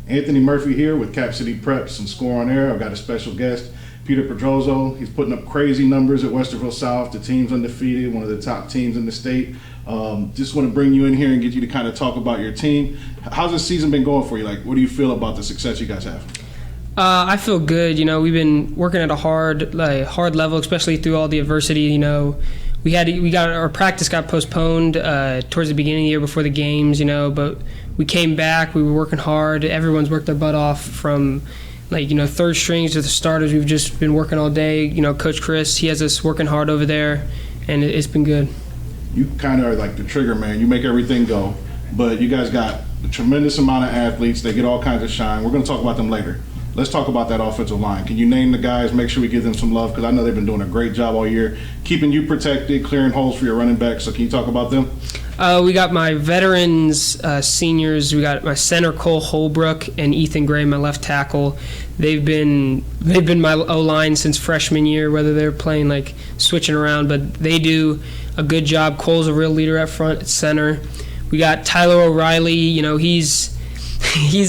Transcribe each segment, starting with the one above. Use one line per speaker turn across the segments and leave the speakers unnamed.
Anthony Murphy here with Cap City Preps and Score on Air. I've got a special guest, Peter Pedrozo. He's putting up crazy numbers at Westerville South. The team's undefeated, one of the top teams in the state. Just want to bring you in here and get you to kind of talk about your team. How's this season been going for you? Like, what do you feel about the success you guys have?
I feel good. We've been working at a hard level, especially through all the adversity. Our practice got postponed towards the beginning of the year before the games. But we came back. We were working hard. Everyone's worked their butt off from third strings to the starters. We've just been working all day. Coach Chris, he has us working hard over there, and it's been good.
You kind of are like the trigger man. You make everything go, but you guys got a tremendous amount of athletes. They get all kinds of shine. We're going to talk about them later. Let's talk about that offensive line. Can you name the guys, make sure we give them some love, because I know they've been doing a great job all year, keeping you protected, clearing holes for your running backs. So can you talk about them?
We got my veterans, seniors. We got my center, Cole Holbrook, and Ethan Gray, my left tackle. They've been my O-line since freshman year, whether they're playing switching around, but they do a good job. Cole's a real leader up front at center. We got Tyler O'Reilly. He's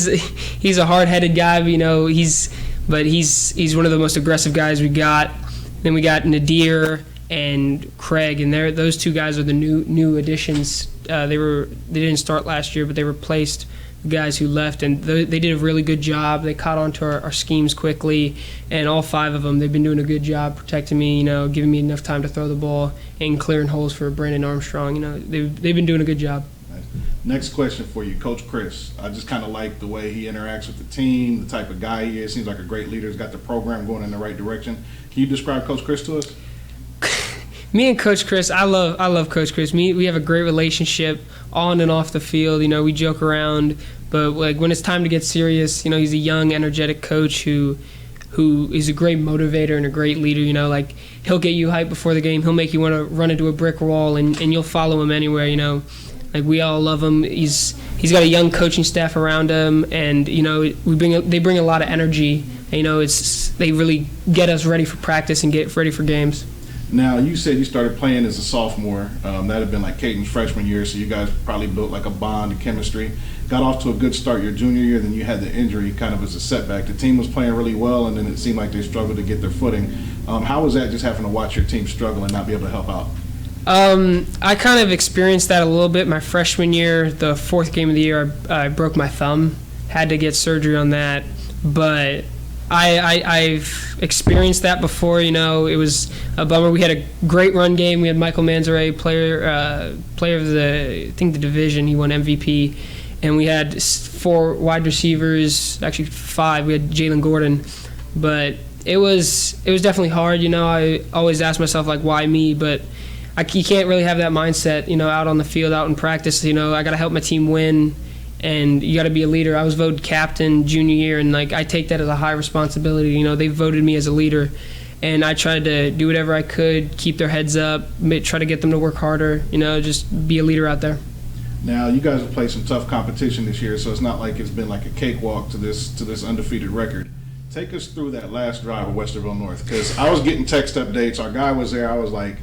a hard-headed guy. He's one of the most aggressive guys we got. Then we got Nadir and Craig, and those two guys are the new additions. They didn't start last year, but they replaced the guys who left, and they did a really good job. They caught on to our schemes quickly, and all five of them, they've been doing a good job protecting me, giving me enough time to throw the ball and clearing holes for Brandon Armstrong. They've been doing a good job.
Next question for you, Coach Chris. I just kind of like the way he interacts with the team, the type of guy he is. Seems like a great leader. He's got the program going in the right direction. Can you describe Coach Chris to us?
Me and Coach Chris, I love Coach Chris. We have a great relationship on and off the field. We joke around, but when it's time to get serious, he's a young, energetic coach who is a great motivator and a great leader. He'll get you hyped before the game. He'll make you want to run into a brick wall, and you'll follow him anywhere. We all love him. He's got a young coaching staff around him, and they bring a lot of energy. They really get us ready for practice and get ready for games.
Now, you said you started playing as a sophomore. That had been Caden's freshman year, so you guys probably built a bond of chemistry. Got off to a good start your junior year, then you had the injury kind of as a setback. The team was playing really well, and then it seemed like they struggled to get their footing. How was that, just having to watch your team struggle and not be able to help out?
I kind of experienced that a little bit my freshman year. The fourth game of the year, I broke my thumb, had to get surgery on that. But I've experienced that before. It was a bummer. We had a great run game. We had Michael Manzarek, player of the division. He won MVP, and we had 4 wide receivers, actually 5. We had Jalen Gordon, but it was definitely hard. I always ask myself why me, but you can't really have that mindset, out on the field, out in practice. I got to help my team win, and you got to be a leader. I was voted captain junior year, and I take that as a high responsibility. They voted me as a leader, and I tried to do whatever I could, keep their heads up, try to get them to work harder. Just be a leader out there.
Now, you guys have played some tough competition this year, so it's not like it's been a cakewalk to this undefeated record. Take us through that last drive of Westerville North, because I was getting text updates. Our guy was there. I was like,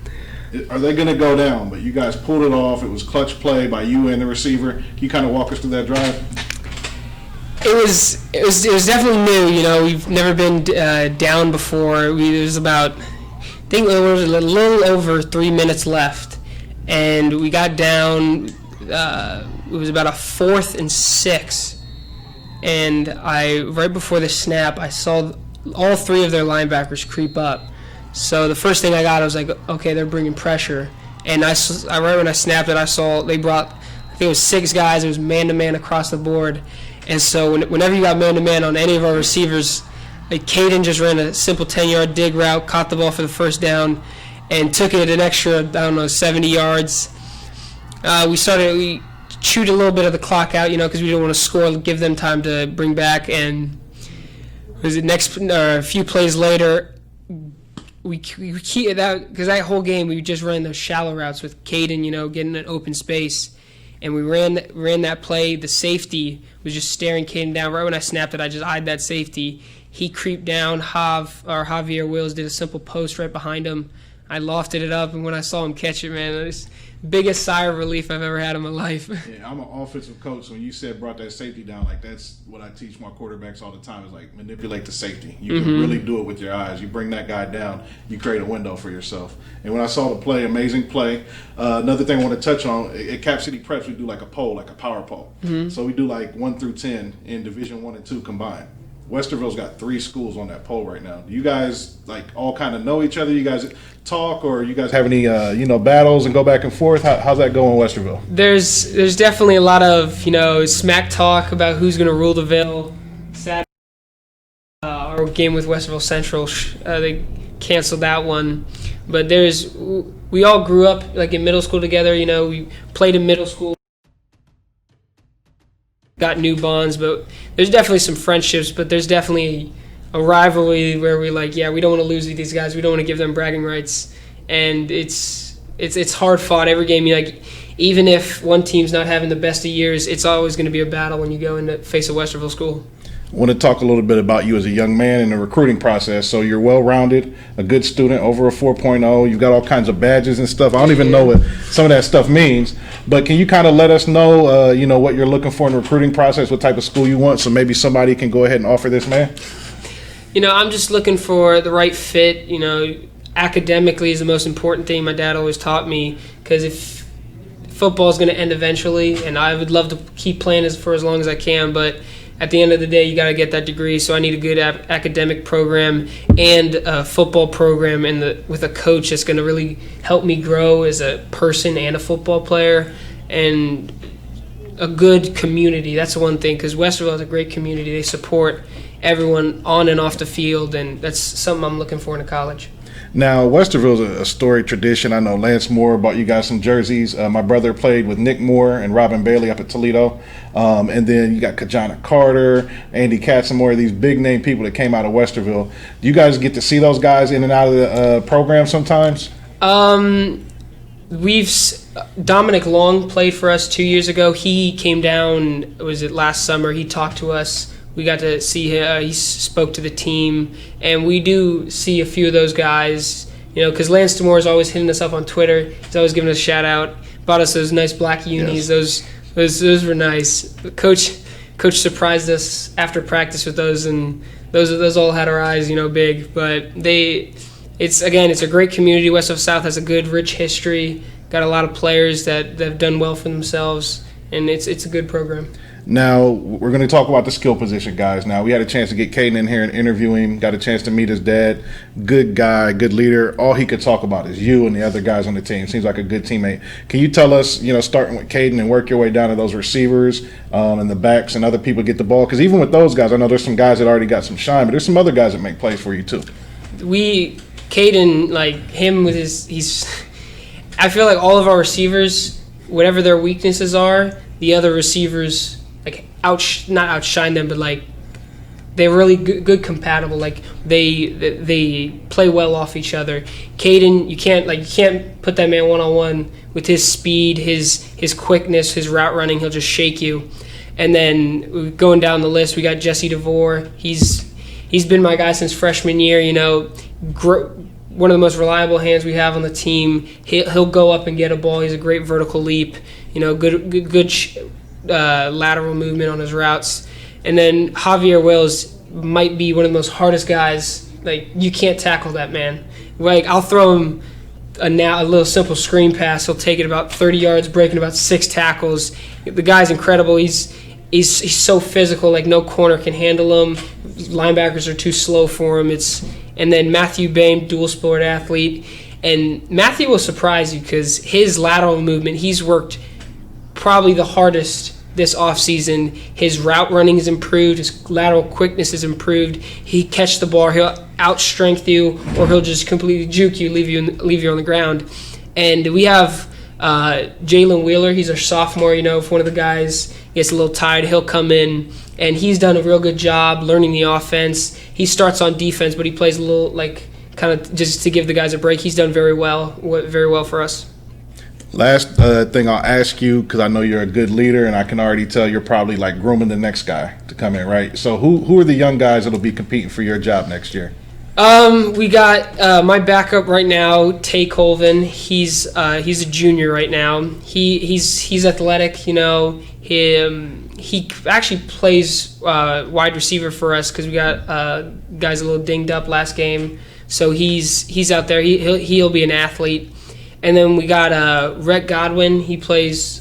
are they going to go down? But you guys pulled it off. It was clutch play by you and the receiver. Can you kind of walk us through that drive?
It was definitely new. We've never been down before. It was about, I think it was a little over 3 minutes left, and we got down. It was about a 4th and 6, and right before the snap, I saw all 3 of their linebackers creep up. So the first thing I got, I was like, okay, they're bringing pressure. And right when I snapped it, I saw they brought, I think it was 6 guys. It was man-to-man across the board. And so whenever you got man-to-man on any of our receivers, Caden just ran a simple 10-yard dig route, caught the ball for the first down, and took it an extra, 70 yards. We chewed a little bit of the clock out, because we didn't want to score, give them time to bring back. And a few plays later, we keep that, because that whole game we just ran those shallow routes with Caden, getting an open space, and we ran that play. The safety was just staring Caden down. Right when I snapped it, I just eyed that safety. He creeped down. Javier Wills did a simple post right behind him. I lofted it up, and when I saw him catch it, man, it was the biggest sigh of relief I've ever had in my life.
Yeah, I'm an offensive coach. When you said brought that safety down, like that's what I teach my quarterbacks all the time is like manipulate the safety. You can really do it with your eyes. You bring that guy down, you create a window for yourself. And when I saw the play, amazing play. Another thing I want to touch on, at Cap City Preps, we do like a poll, like a power poll. So we do like 1 through 10 in Division 1 and 2 combined. Westerville's got 3 schools on that poll right now. Do you guys like all kind of know each other? You guys talk, or you guys have any battles and go back and forth? How's that going in Westerville?
There's definitely a lot of smack talk about who's going to rule the Ville. Saturday, our game with Westerville Central, they canceled that one. But we all grew up like in middle school together. We played in middle school. Got new bonds, but there's definitely some friendships, but there's definitely a rivalry where we we don't want to lose to these guys. We don't want to give them bragging rights, and it's hard fought every game. Even if one team's not having the best of years, it's always going to be a battle when you go in to face a Westerville school.
I want to talk a little bit about you as a young man in the recruiting process. So you're well-rounded, a good student, over a 4.0. You've got all kinds of badges and stuff. I don't even know what some of that stuff means. But can you kind of let us know, what you're looking for in the recruiting process, what type of school you want, so maybe somebody can go ahead and offer this man?
I'm just looking for the right fit. Academically is the most important thing. My dad always taught me, because if football is going to end eventually, and I would love to keep playing for as long as I can, but at the end of the day, you got to get that degree. So I need a good academic program and a football program, with a coach that's going to really help me grow as a person and a football player, and a good community. That's the one thing, because Westerville is a great community. They support everyone on and off the field, and that's something I'm looking for in a college.
Now, Westerville's a storied tradition. I know Lance Moore bought you guys some jerseys. My brother played with Nick Moore and Robin Bailey up at Toledo. And then you got Kajana Carter, Andy Katzenmoyer, these big-name people that came out of Westerville. Do you guys get to see those guys in and out of the program sometimes?
Dominic Long played for us 2 years ago. He came down, was it last summer? He talked to us. We got to see him. He spoke to the team, and we do see a few of those guys. Because Lance Demore is always hitting us up on Twitter. He's always giving us a shout out. Bought us those nice black unis. Yes. Those were nice. Coach surprised us after practice with those, and those all had our eyes, big. But it's a great community. West of South has a good, rich history. Got a lot of players that have done well for themselves, and it's a good program.
Now, we're going to talk about the skill position guys. Now, we had a chance to get Caden in here and interview him, got a chance to meet his dad. Good guy, good leader. All he could talk about is you and the other guys on the team. Seems like a good teammate. Can you tell us, starting with Caden and work your way down to those receivers and the backs and other people get the ball? Because even with those guys, I know there's some guys that already got some shine, but there's some other guys that make plays for you too.
Caden, him with I feel like all of our receivers, whatever their weaknesses are, the other receivers not outshine them, but they're really good compatible. They play well off each other. Caden, you can't put that man one-on-one with his speed, his quickness, his route running. He'll just shake you. And then going down the list, we got Jesse Devore. He's been my guy since freshman year. One of the most reliable hands we have on the team. He'll go up and get a ball. He's a great vertical leap. Good lateral movement on his routes. And then Javier Wills might be one of the most hardest guys. You can't tackle that man. I'll throw him a little simple screen pass. He'll take it about 30 yards, breaking about 6 tackles. The guy's incredible. He's so physical. No corner can handle him. Linebackers are too slow for him. And then Matthew Bain, dual sport athlete. And Matthew will surprise you because his lateral movement, he's worked probably the hardest this offseason. His route running has improved. His lateral quickness has improved. He catch the ball. He'll outstrength you, or he'll just completely juke you, leave you on the ground. And we have Jalen Wheeler. He's our sophomore. If one of the guys gets a little tired, he'll come in. And he's done a real good job learning the offense. He starts on defense, but he plays a little kind of just to give the guys a break. He's done very well for us.
Last thing I'll ask you, because I know you're a good leader, and I can already tell you're probably grooming the next guy to come in, right? So who are the young guys that'll be competing for your job next year?
We got my backup right now, Tay Colvin. He's a junior right now. He's athletic. You know, he actually plays wide receiver for us because we got guys a little dinged up last game. So he's out there. He'll be an athlete. And then we got Rhett Godwin. He plays.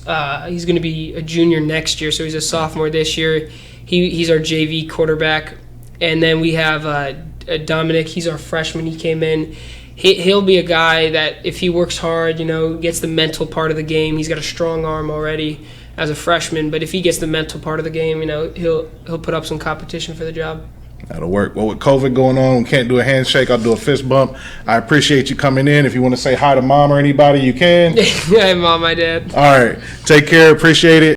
He's going to be a junior next year, so he's a sophomore this year. He's our JV quarterback. And then we have Dominic. He's our freshman. He came in. He'll be a guy that if he works hard, you know, gets the mental part of the game. He's got a strong arm already as a freshman, but if he gets the mental part of the game, you know, he'll put up some competition for the job.
That'll work. Well, with COVID going on, we can't do a handshake. I'll do a fist bump. I appreciate you coming in. If you want to say hi to Mom or anybody, you can.
Hey, Mom, my dad.
All right. Take care. Appreciate it.